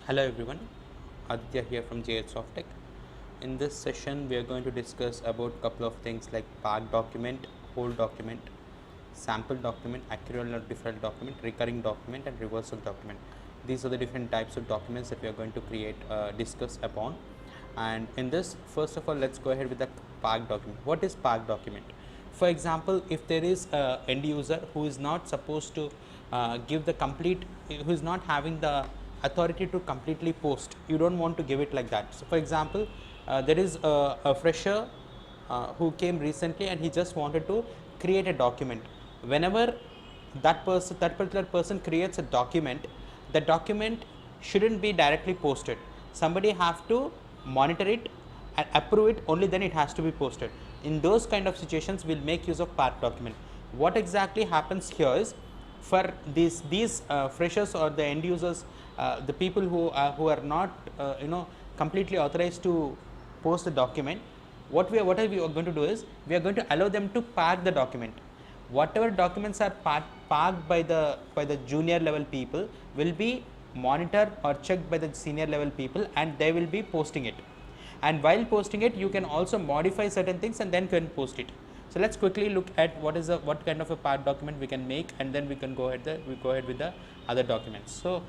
Hello everyone, Aditya here from JH Softech. In this session, we are going to discuss about a couple of things like pack document, whole document, sample document, accurate or default document, recurring document, and reversal document. These are the different types of documents that we are going to create, discuss upon. And in this, first of all, let's go ahead with the pack document. What is pack document? For example, if there is a end user who is not supposed to give the complete, who is not having the authority to completely post, you don't want to give it like that. So for example, there is a fresher who came recently and he just wanted to create a document. Whenever that particular person creates a document, the document shouldn't be directly posted. Somebody have to monitor it and approve it, only then it has to be posted. In those kind of situations, we'll make use of pack document. What exactly happens here is, for these freshers or the end users, the people who are not completely authorized to post the document, what we are going to do is, we are going to allow them to pack the document. Whatever documents are packed by the junior level people will be monitored or checked by the senior level people, and they will be posting it. And while posting it, you can also modify certain things and then can post it. So let's quickly look at what kind of a pack document we can make, and then we can go ahead with the other documents. So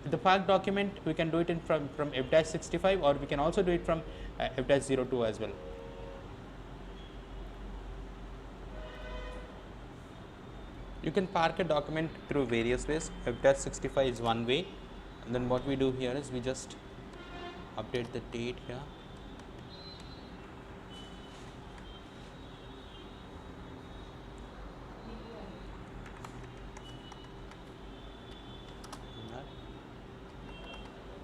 the pack document, we can do it from F-65, or we can also do it from F-02 as well. You can park a document through various ways. F-65 is one way, and then what we do here is we just update the date here.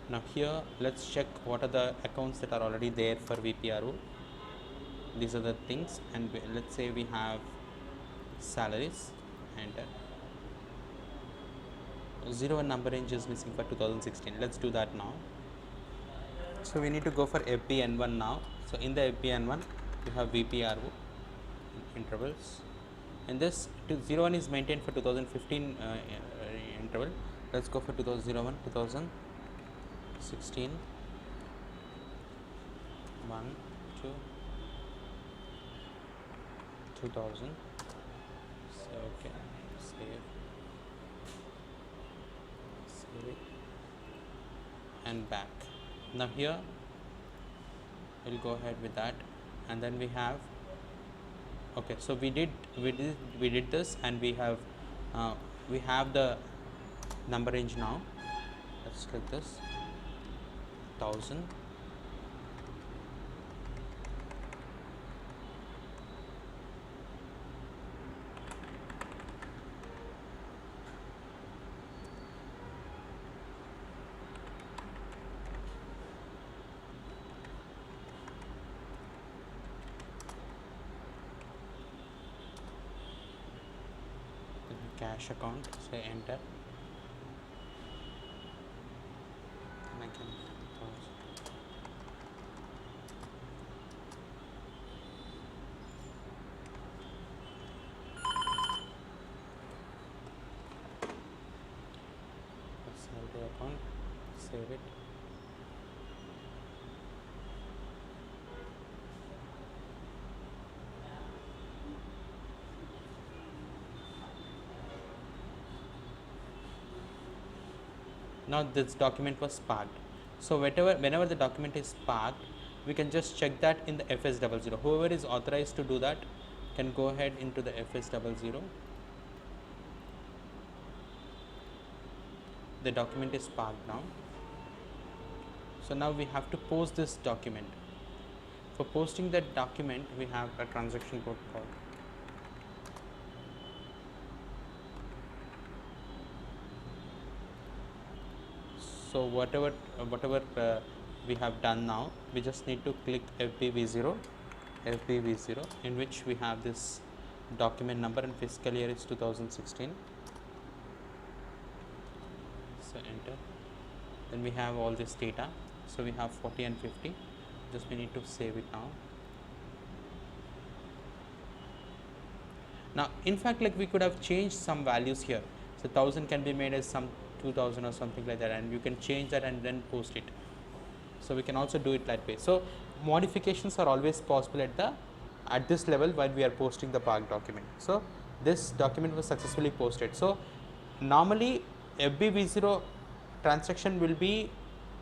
Now here, let's check what are the accounts that are already there for VPRO. These are the things, and let's say we have salaries, enter. 01 number range is missing for 2016. Let's do that now. So we need to go for FBN1 now. So in the FBN1, you have VPRO intervals. And this 01 is maintained for 2015 interval. Let's go for 2001, 2016, 1, 2, 2000. So okay, save it, and back. Now here we'll go ahead with that, and then we have, okay, so we did this, and we have the number range now. Let's click this 1000. Cash account, say enter, and I can pause. Salary account, save it. Now this document was parked. So whenever the document is parked, we can just check that in the FS00. Whoever is authorized to do that can go ahead into the FS00. The document is parked now. So now we have to post this document. For posting that document, we have a transaction code called. So whatever we have done now, we just need to click FBV0, in which we have this document number, and fiscal year is 2016. So enter. Then we have all this data. So we have 40 and 50. Just we need to save it now. Now in fact, like, we could have changed some values here. So 1000 can be made as some 2000 or something like that, and you can change that and then post it. So we can also do it that way. So modifications are always possible at this level while we are posting the Park document. So this document was successfully posted. So normally FBV0 transaction will be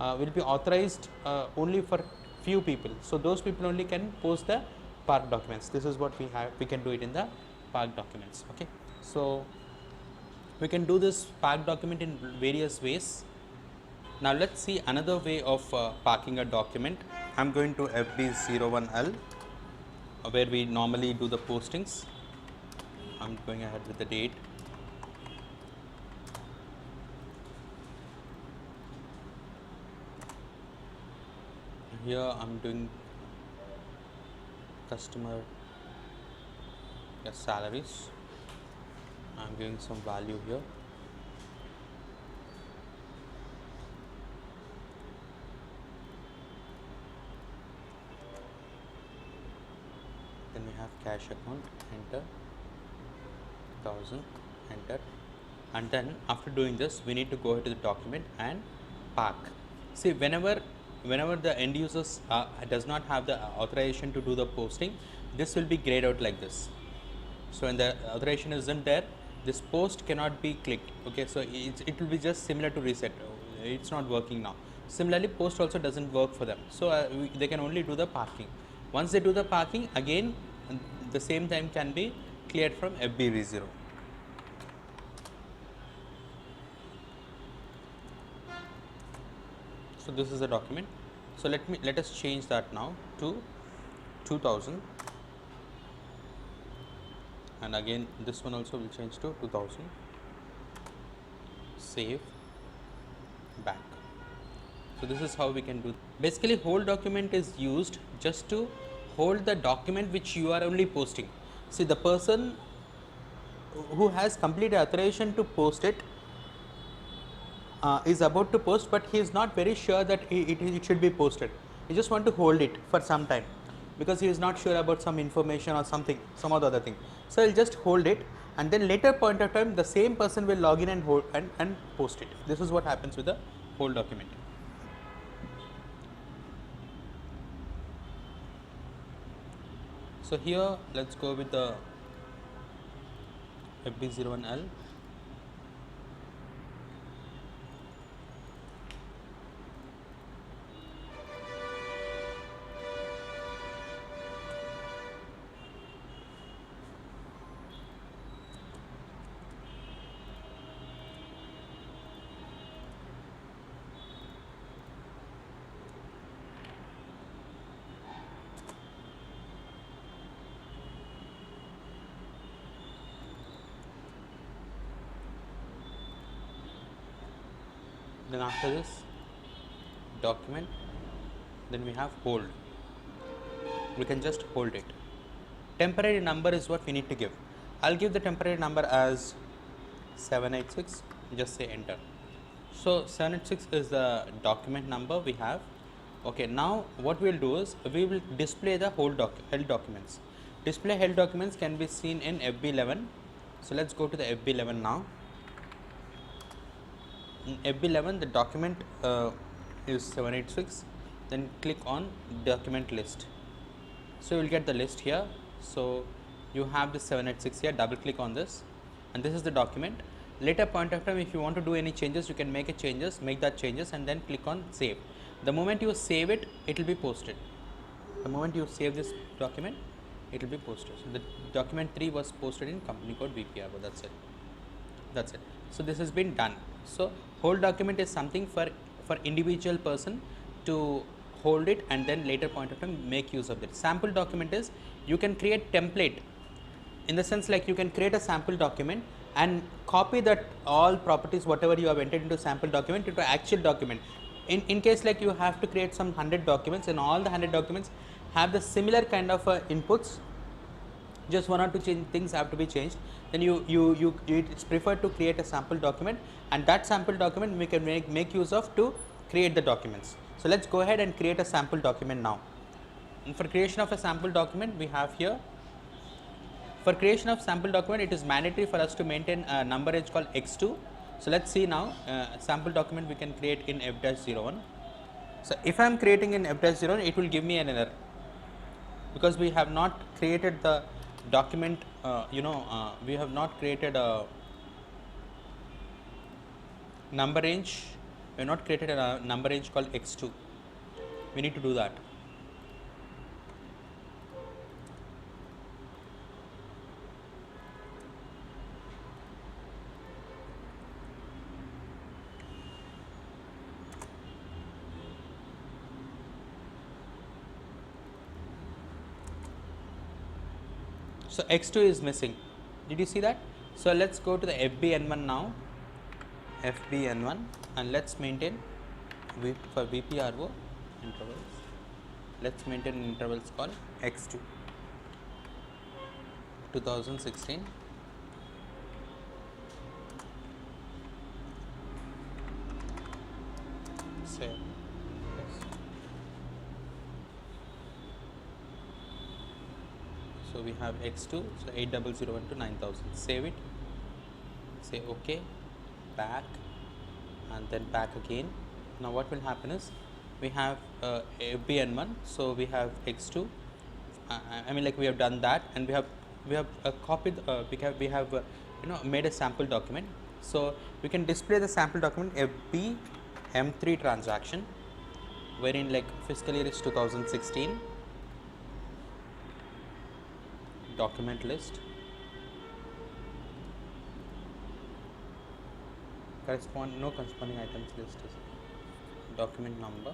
authorized only for few people. So those people only can post the Park documents. This is what we can do it in the Park documents. Okay, so we can do this Park document in various ways. Now let's see another way of parking a document. I'm going to FB01L where we normally do the postings. I'm going ahead with the date. Here I'm doing customer salaries. I'm giving some value here. Then we have cash account, enter 1000, enter, and then after doing this we need to go to the document and park. See, whenever the end users does not have the authorization to do the posting, this will be grayed out like this. So when the authorization isn't there, this post cannot be clicked. Okay, so it will be just similar to reset. It's not working now. Similarly, post also doesn't work for them. So they can only do the parking. Once they do the parking, again the same time can be cleared from FBV0. So this is the document. So let us change that now to 2000, and again this one also will change to 2000. Save, back. So this is how we can do. Basically, hold document is used just to hold the document which you are only posting. See, the person who has complete authorization to post it is about to post, but he is not very sure that it should be posted. He just want to hold it for some time because he is not sure about some information or something, some other thing. So he'll just hold it, and then later point of time the same person will log in and hold and post it. This is what happens with the hold document. So here let's go with the FB01L. Then after this document, then we have hold. We can just hold it. Temporary number is what we need to give. I'll give the temporary number as 786. Just say enter. So 786 is the document number we have. Okay, now what we'll do is we will display the held documents. Display held documents can be seen in FB11. So let's go to the FB11 now. In FB11 the document is 786. Then click on document list. So you will get the list here. So you have this 786 here. Double click on this, and this is the document. Later point of time, if you want to do any changes, you can make that changes, and then click on save. The moment you save it, it will be posted. The moment you save this document, it will be posted. So the document 3 was posted in company code VPR. That's it. So this has been done. So hold document is something for individual person to hold it and then later point of time make use of it. Sample document is you can create template, in the sense like you can create a sample document and copy that all properties whatever you have entered into sample document into actual document. In case like you have to create some 100 documents and all the 100 documents have the similar kind of inputs, just one or two things have to be changed, then it's preferred to create a sample document, and that sample document we can make use of to create the documents. So let's go ahead and create a sample document now. And for creation of a sample document, we have here, for creation of sample document, it is mandatory for us to maintain a number range called x2. So let's see now, sample document we can create in f-01. So if I am creating in f-01, it will give me an error because we have not created the document, we have not created a number range, we have not created a number range called x2. We need to do that. So x2 is missing. Did you see that? So let's go to the FBN1 now, FBN1, and let's maintain for VPRO intervals. Let's maintain intervals called x2 2016. Save. Yes. So we have x2, so 8001 to 9000. Save it, say OK, back, and then back again. Now what will happen is we have FBN1, so we have x2. I mean, like, we have done that, and we have copied, we have made a sample document. So we can display the sample document FB M3 transaction, wherein like fiscal year is 2016. Document list, no corresponding items list is document number,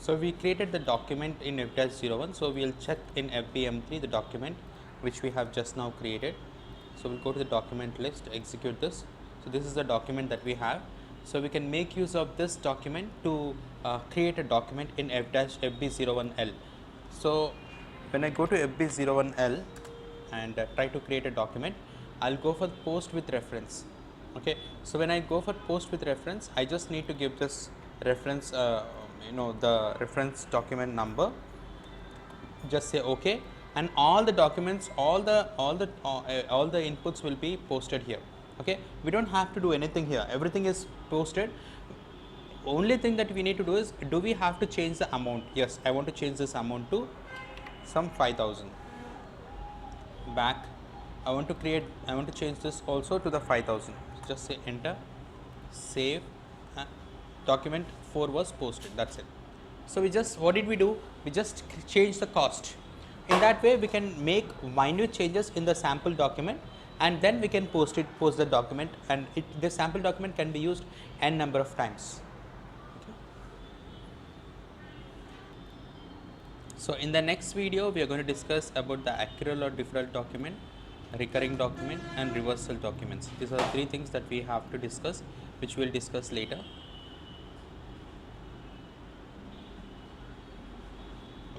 so we created the document in f-01. So we will check in FBM3 the document which we have just now created. So we'll go to the document list, execute this. So this is the document that we have. So we can make use of this document to create a document in FB01L. So when I go to FB01L and try to create a document, I'll go for post with reference. Okay, so when I go for post with reference, I just need to give this reference, the reference document number. Just say OK, and all the documents, all the inputs will be posted here. Okay, we don't have to do anything here. Everything is posted. Only thing that we need to do is, do we have to change the amount? Yes, I want to change this amount to some 5000. Back, I want to change this also to the 5000. Just say enter, save. Document 4 was posted. That's it. So what did we do? We just changed the cost. In that way, we can make minute changes in the sample document, and then we can post the document, and the sample document can be used n number of times. Okay. So in the next video, we are going to discuss about the accrual or deferral document, recurring document, and reversal documents. These are 3 things that we have to discuss, which we will discuss later,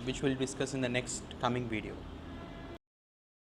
which we will discuss in the next coming video.